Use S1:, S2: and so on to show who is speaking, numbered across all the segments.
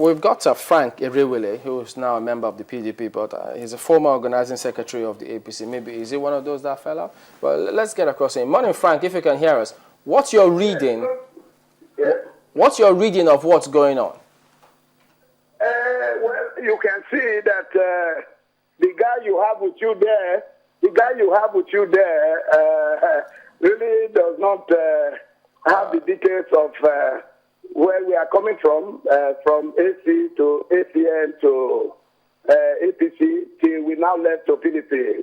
S1: We've got Frank Irewele, who is now a member of the PDP, but he's a former organizing secretary of the APC. Maybe is he one of those that fell out? Well, let's get across him. Morning, Frank, if you can hear us. What's your reading?
S2: Yes.
S1: What's your reading of what's going on?
S2: Well, you can see that the guy you have with you there, really does not have the details of where we are coming from AC to ACN to APC till we now left to PDP.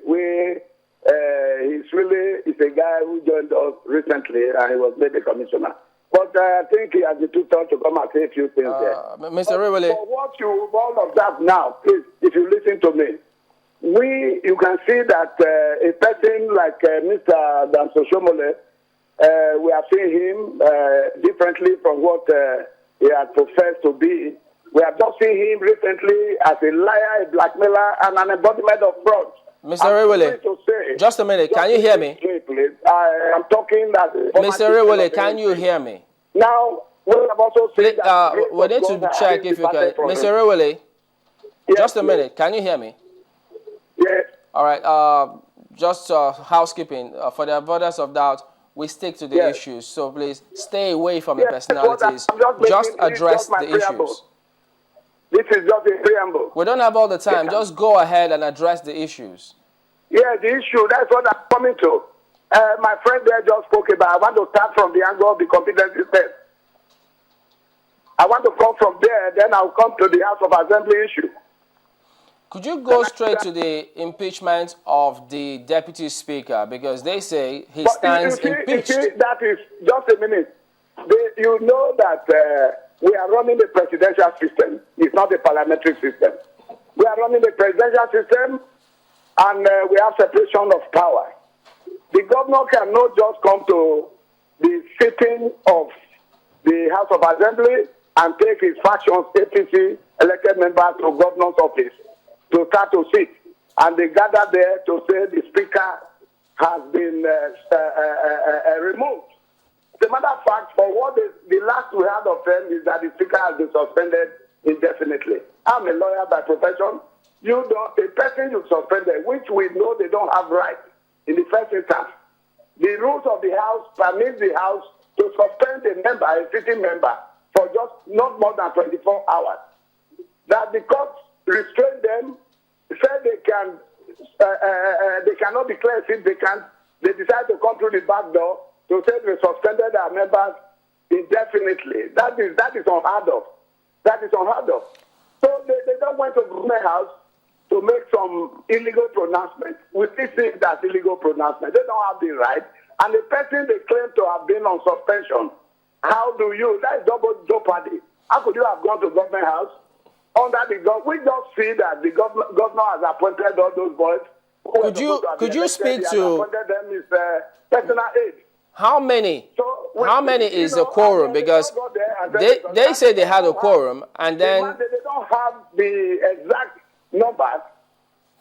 S2: He's a guy who joined us recently and he was made a commissioner. But I think he has the two turns to come and say a few things there.
S1: Mr. Irewele.
S2: For what you all observe now, please, if you listen to me, you can see that a person like Mr. Damso Shomole, we have seen him differently from what he had professed to be. We have just seen him recently as a liar, a blackmailer, and an embodiment of fraud.
S1: Mr. Irewele, just a minute. Can you hear me?
S2: Please. I am talking that.
S1: Mr. Irewele, can you hear me?
S2: Now, we have also said that
S1: we need to check if you can. Mr. Irewele,
S2: yes,
S1: just a minute. Can you hear me?
S2: Yes.
S1: All right. Just housekeeping. For the avoidance of doubt, we stick to the issues. So please stay away from the personalities. Just address the issues.
S2: This is just a preamble.
S1: We don't have all the time. Just go ahead and address the issues.
S2: Yeah, the issue, that's what I'm coming to. My friend there just spoke about, I want to start from the angle of the competency test. I want to come from there, then I'll come to the House of Assembly issue.
S1: Could you go straight to the impeachment of the Deputy Speaker? Because they say he stands impeached.
S2: That is, just a minute. You know that we are running a presidential system. It's not a parliamentary system. We are running a presidential system, and we have separation of power. The governor cannot just come to the sitting of the House of Assembly and take his factions, APC, elected members to governor's office to start to sit. And they gather there to say the speaker has been removed. As a matter of fact, for what the last we heard of them is that the speaker has been suspended indefinitely. I'm a lawyer by profession. A person you suspended, which we know they don't have right in the first instance. The rules of the House permit the House to suspend a member, a sitting member, for just not more than 24 hours. That the courts restrain them, said they cannot declare it, they decide to come through the back door to say they suspended our members indefinitely. That is unheard of. That is unheard of. So they don't went to the government house to make some illegal pronouncement. We still see that illegal pronouncement. They don't have the right. And the person they claim to have been on suspension, that is double jeopardy. How could you have gone to government house under the government? We just see that the governor has appointed all those boys.
S1: Could you speak to
S2: appointed them is personal aid.
S1: How many is a quorum? Because they say they had a quorum, and then
S2: they don't have the exact numbers.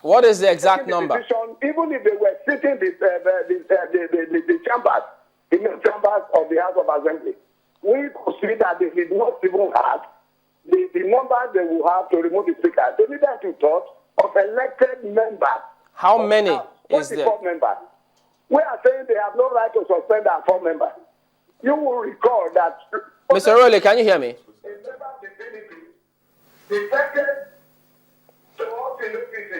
S1: What is the exact number?
S2: Even if they were sitting the chambers, in the chambers of the House of Assembly, we could see that they did not even have the numbers they will have to remove the speaker. They needed to thought of elected members.
S1: How many is there?
S2: 24 members. We are saying they have no right to suspend our 4 members. You will recall that.
S1: Mr. Irewele, can you hear me?
S2: A member of the PDP defected to us in APC.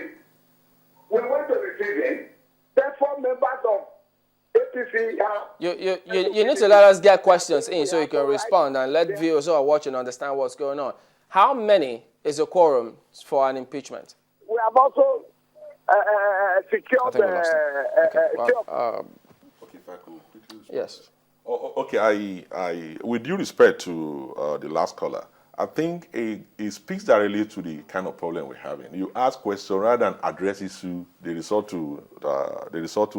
S2: We went to receiving. Then 4 members of APC.
S1: You need to let us get questions in so you can respond and let viewers who are watching understand what's going on. How many is a quorum for an impeachment?
S2: We have also secured.
S1: Yes.
S3: Okay, I with due respect to the last caller, I think it speaks directly to the kind of problem we're having. You ask questions rather than address issue, they resort to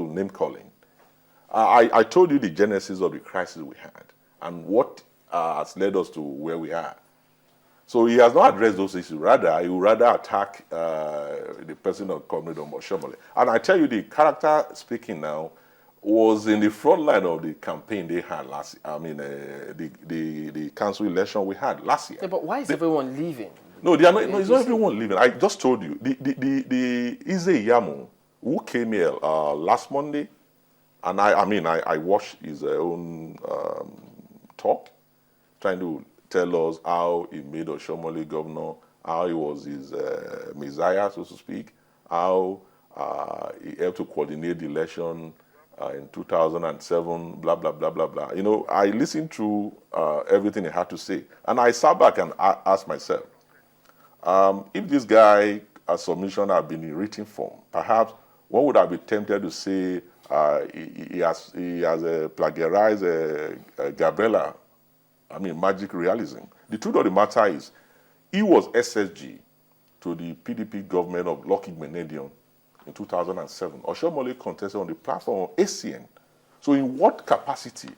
S3: name calling. I told you the genesis of the crisis we had and what has led us to where we are. So he has not addressed those issues. Rather, he would rather attack the person of Comrade Shomole. And I tell you, the character speaking now was in the front line of the campaign they had last. I mean, the council election we had last year.
S1: Yeah, but why is everyone leaving?
S3: No, they are not. No, it's not everyone leaving. I just told you the Ize Yamu who came here last Monday, and I watched his own talk, trying to tell us how he made Oshomole governor, how he was his messiah, so to speak, how he helped to coordinate the election in 2007, blah, blah, blah, blah, blah. You know, I listened to everything he had to say, and I sat back and asked myself, if this guy, a submission had been in written form, perhaps one would have been tempted to say he has plagiarized Gabriela. I mean, magic realism. The truth of the matter is, he was SSG to the PDP government of Lucky Menedion in 2007. Oshomole contested on the platform of ACN. So in what capacity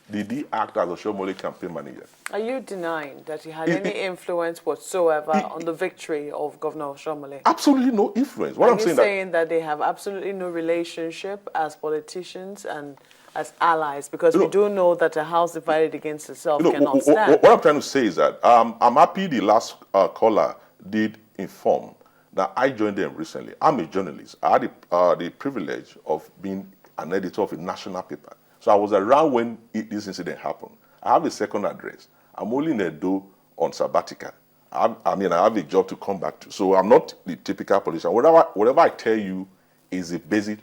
S3: did he act as Oshomole campaign manager?
S4: Are you denying that he had any influence whatsoever on the victory of Governor Oshomole?
S3: Absolutely no influence. What I'm
S4: saying that they have absolutely no relationship as politicians and as allies, because we do know that a house divided against itself cannot stand.
S3: What I'm trying to say is that I'm happy the last caller did inform that I joined them recently. I'm a journalist. I had the privilege of being an editor of a national paper. So I was around when this incident happened. I have a second address. I'm only in Edo on sabbatical. I have a job to come back to. So I'm not the typical politician. Whatever I tell you is a basic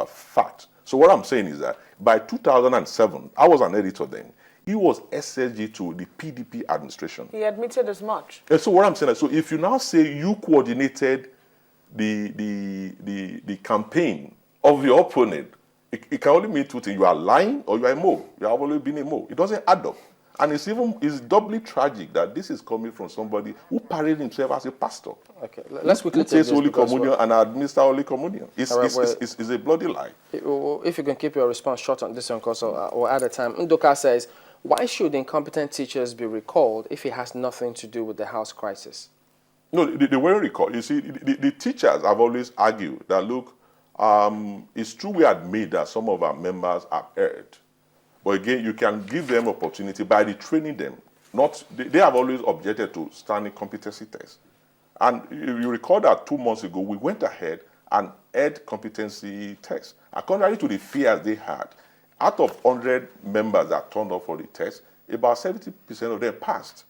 S3: fact. So what I'm saying is that by 2007, I was an editor then. He was SSG to the PDP administration.
S4: He admitted as much.
S3: And so what I'm saying is, so if you now say you coordinated the campaign of your opponent, it can only mean two things. You are lying or you are a mole. You have always been a mole. It doesn't add up. And it's doubly tragic that this is coming from somebody who paraded himself as a pastor.
S1: Okay, let's quickly
S3: take this. Holy Communion and administer Holy Communion. It's a bloody lie.
S1: If you can keep your response short on this one, because we're out of time. Ndoka says, why should incompetent teachers be recalled if it has nothing to do with the house crisis?
S3: No, they weren't recalled. You see, the teachers have always argued that, look, it's true we admit that some of our members have erred. But again, you can give them opportunity by training them. They have always objected to standing competency tests. And you recall that 2 months ago, we went ahead and had competency tests. And contrary to the fears they had, out of 100 members that turned up for the test, about 70% of them passed.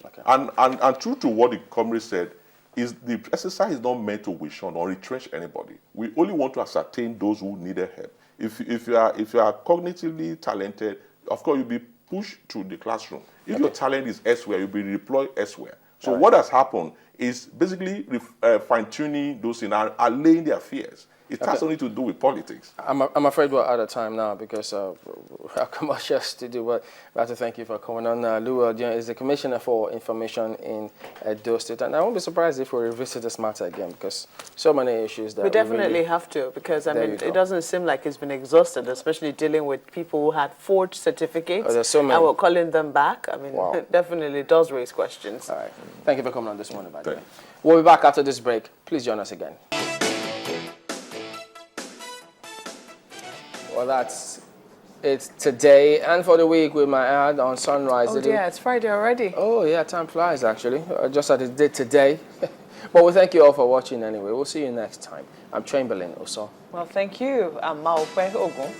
S3: Okay. And true to what the comrade said, is the exercise is not meant to wish on or retrench anybody. We only want to ascertain those who needed help. If you are cognitively talented, of course you'll be pushed to the classroom. If your talent is elsewhere, you'll be deployed elsewhere. So what has happened is basically fine-tuning those and allaying their fears. It has only to do with politics.
S1: I'm afraid we're out of time now because our commercials to do. But we have to thank you for coming on. Lou Odion is the Commissioner for Information in Edo State. And I won't be surprised if we revisit this matter again because so many issues that
S4: we definitely really have to, because I mean, it doesn't seem like it's been exhausted, especially dealing with people who had forged certificates
S1: there's so many.
S4: And we're calling them back. I mean, it definitely does raise questions.
S1: All right. Thank you for coming on this morning, by the way. We'll be back after this break. Please join us again. Well, that's it today and for the week, we might add on Sunrise.
S4: Oh, yeah, it's Friday already.
S1: Oh, yeah, time flies, actually. Just as it did today. But we thank you all for watching anyway. We'll see you next time. I'm Chamberlain Oso.
S4: Well, thank you. I'm Maope Ogun.